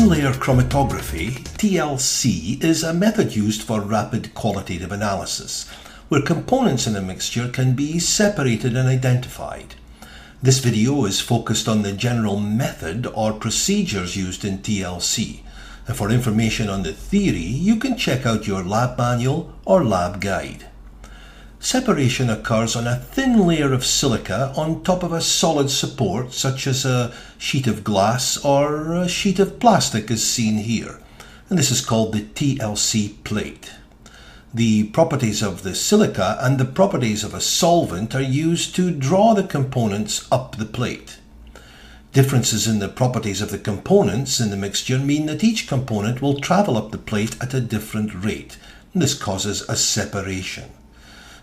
Thin layer chromatography, TLC, is a method used for rapid qualitative analysis, where components in a mixture can be separated and identified. This video is focused on the general method or procedures used in TLC, and for information on the theory, you can check out your lab manual or lab guide. Separation occurs on a thin layer of silica on top of a solid support such as a sheet of glass or a sheet of plastic as seen here, and this is called the TLC plate. The properties of the silica and the properties of a solvent are used to draw the components up the plate. Differences in the properties of the components in the mixture mean that each component will travel up the plate at a different rate, and this causes a separation.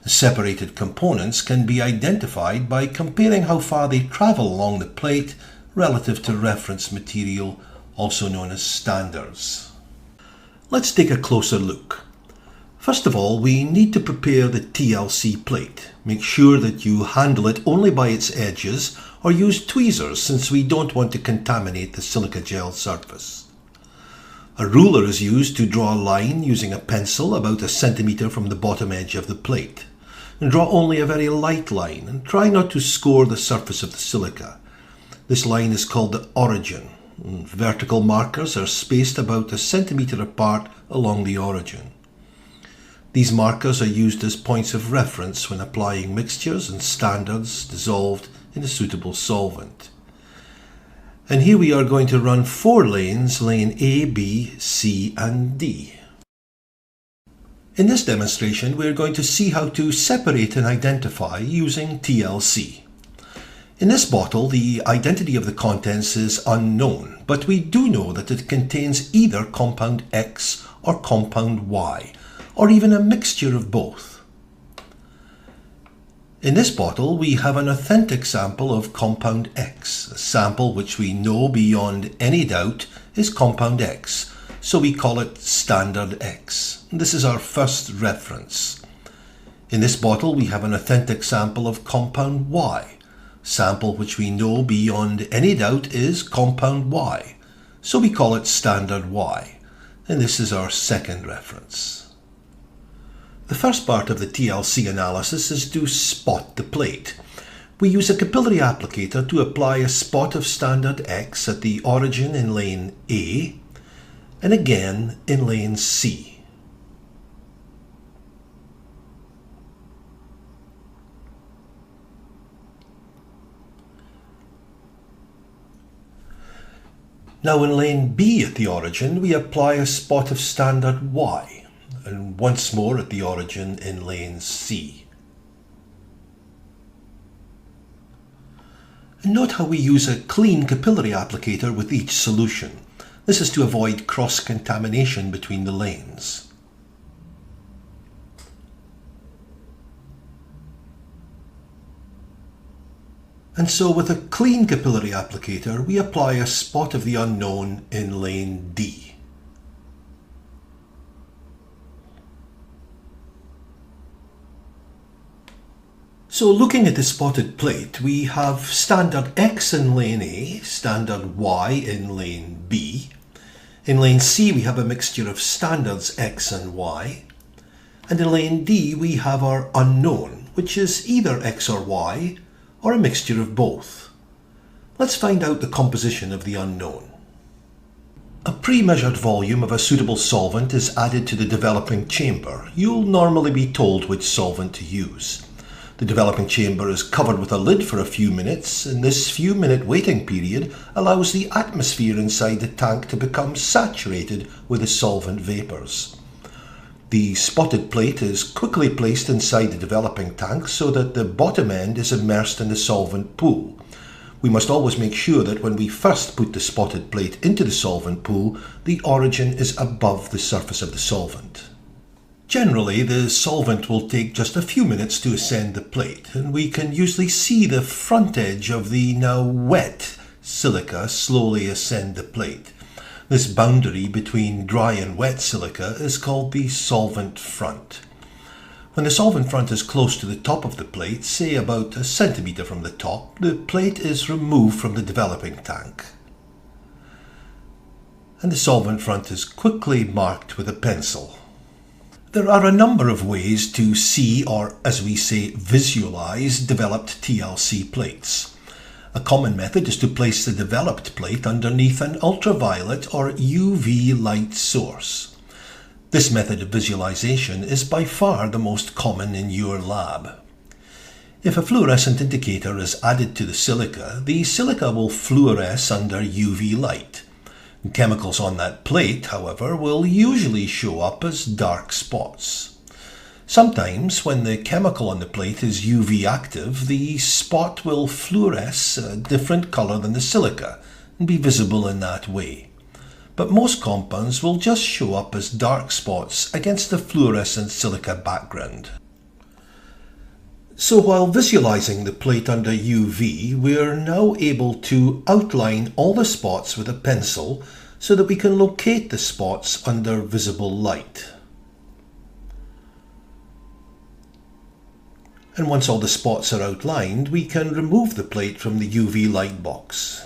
The separated components can be identified by comparing how far they travel along the plate relative to reference material, also known as standards. Let's take a closer look. First of all, we need to prepare the TLC plate. Make sure that you handle it only by its edges or use tweezers since we don't want to contaminate the silica gel surface. A ruler is used to draw a line using a pencil about 1 centimeter from the bottom edge of the plate. And draw only a very light line and try not to score the surface of the silica. This line is called the origin. Vertical markers are spaced about 1 centimeter apart along the origin. These markers are used as points of reference when applying mixtures and standards dissolved in a suitable solvent. And here we are going to run 4 lanes, lane A, B, C and D. In this demonstration, we're going to see how to separate and identify using TLC. In this bottle, the identity of the contents is unknown, but we do know that it contains either compound X or compound Y, or even a mixture of both. In this bottle, we have an authentic sample of compound X, a sample which we know beyond any doubt is compound X, so we call it standard X. This is our first reference. In this bottle, we have an authentic sample of compound Y, sample which we know beyond any doubt is compound Y, so we call it standard Y, and this is our second reference. The first part of the TLC analysis is to spot the plate. We use a capillary applicator to apply a spot of standard X at the origin in lane A and again in lane C. Now in lane B at the origin, we apply a spot of standard Y, and once more at the origin in lane C. And note how we use a clean capillary applicator with each solution. This is to avoid cross-contamination between the lanes. And so with a clean capillary applicator, we apply a spot of the unknown in lane D. So looking at the spotted plate, we have standard X in lane A, standard Y in lane B. In lane C we have a mixture of standards X and Y. And in lane D we have our unknown, which is either X or Y, or a mixture of both. Let's find out the composition of the unknown. A pre-measured volume of a suitable solvent is added to the developing chamber. You'll normally be told which solvent to use. The developing chamber is covered with a lid for a few minutes, and this few-minute waiting period allows the atmosphere inside the tank to become saturated with the solvent vapours. The spotted plate is quickly placed inside the developing tank so that the bottom end is immersed in the solvent pool. We must always make sure that when we first put the spotted plate into the solvent pool, the origin is above the surface of the solvent. Generally, the solvent will take just a few minutes to ascend the plate, and we can usually see the front edge of the now wet silica slowly ascend the plate. This boundary between dry and wet silica is called the solvent front. When the solvent front is close to the top of the plate, say about 1 centimeter from the top, the plate is removed from the developing tank. and the solvent front is quickly marked with a pencil. There are a number of ways to see, or as we say, visualize developed TLC plates. A common method is to place the developed plate underneath an ultraviolet or UV light source. This method of visualization is by far the most common in your lab. If a fluorescent indicator is added to the silica will fluoresce under UV light. Chemicals on that plate, however, will usually show up as dark spots. Sometimes, when the chemical on the plate is UV active, the spot will fluoresce a different color than the silica and be visible in that way. But most compounds will just show up as dark spots against the fluorescent silica background. So while visualizing the plate under UV, we're now able to outline all the spots with a pencil so that we can locate the spots under visible light. And once all the spots are outlined, we can remove the plate from the UV light box.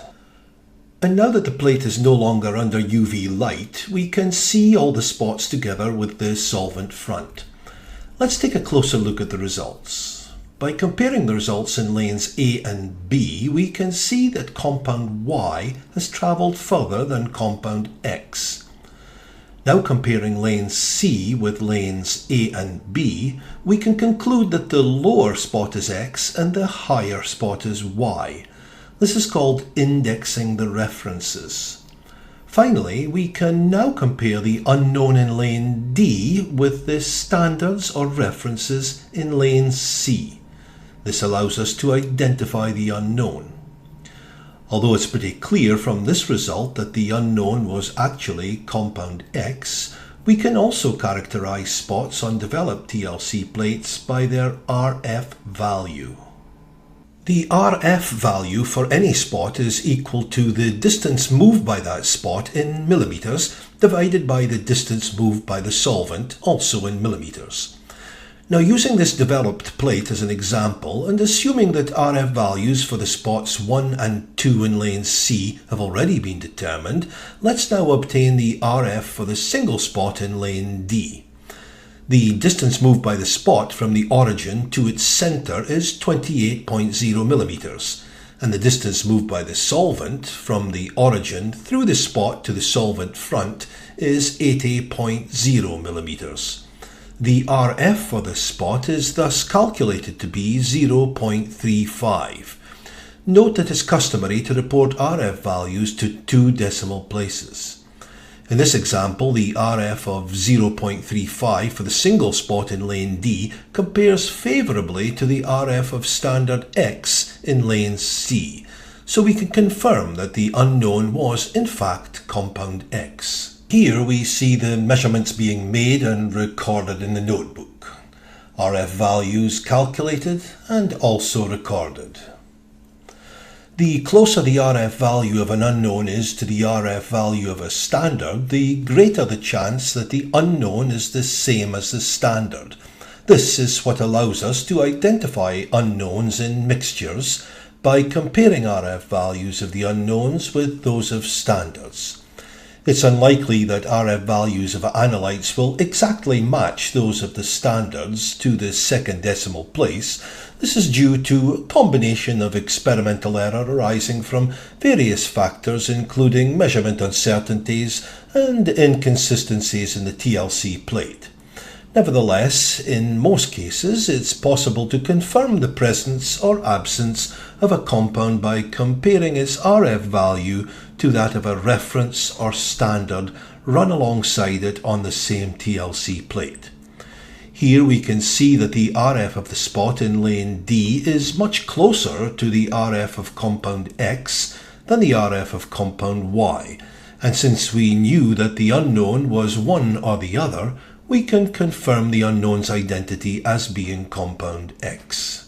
And now that the plate is no longer under UV light, we can see all the spots together with the solvent front. Let's take a closer look at the results. By comparing the results in lanes A and B, we can see that compound Y has travelled further than compound X. Now comparing lane C with lanes A and B, we can conclude that the lower spot is X and the higher spot is Y. This is called indexing the references. Finally, we can now compare the unknown in lane D with the standards or references in lane C. This allows us to identify the unknown. Although it's pretty clear from this result that the unknown was actually compound X, we can also characterize spots on developed TLC plates by their RF value. The RF value for any spot is equal to the distance moved by that spot in millimeters divided by the distance moved by the solvent, also in millimeters. Now, using this developed plate as an example, and assuming that RF values for the spots 1 and 2 in lane C have already been determined, let's now obtain the RF for the single spot in lane D. The distance moved by the spot from the origin to its centre is 28.0 millimeters, and the distance moved by the solvent from the origin through the spot to the solvent front is 80.0 millimeters. The RF for this spot is thus calculated to be 0.35. Note that it's customary to report RF values to 2 decimal places. In this example, the RF of 0.35 for the single spot in lane D compares favourably to the RF of standard X in lane C, so we can confirm that the unknown was in fact compound X. Here we see the measurements being made and recorded in the notebook. RF values calculated and also recorded. The closer the RF value of an unknown is to the RF value of a standard, the greater the chance that the unknown is the same as the standard. This is what allows us to identify unknowns in mixtures by comparing RF values of the unknowns with those of standards. It's unlikely that RF values of analytes will exactly match those of the standards to the second decimal place. This is due to a combination of experimental error arising from various factors, including measurement uncertainties and inconsistencies in the TLC plate. Nevertheless, in most cases, it's possible to confirm the presence or absence of a compound by comparing its RF value to that of a reference or standard run alongside it on the same TLC plate. Here we can see that the RF of the spot in lane D is much closer to the RF of compound X than the RF of compound Y, and since we knew that the unknown was one or the other, we can confirm the unknown's identity as being compound X.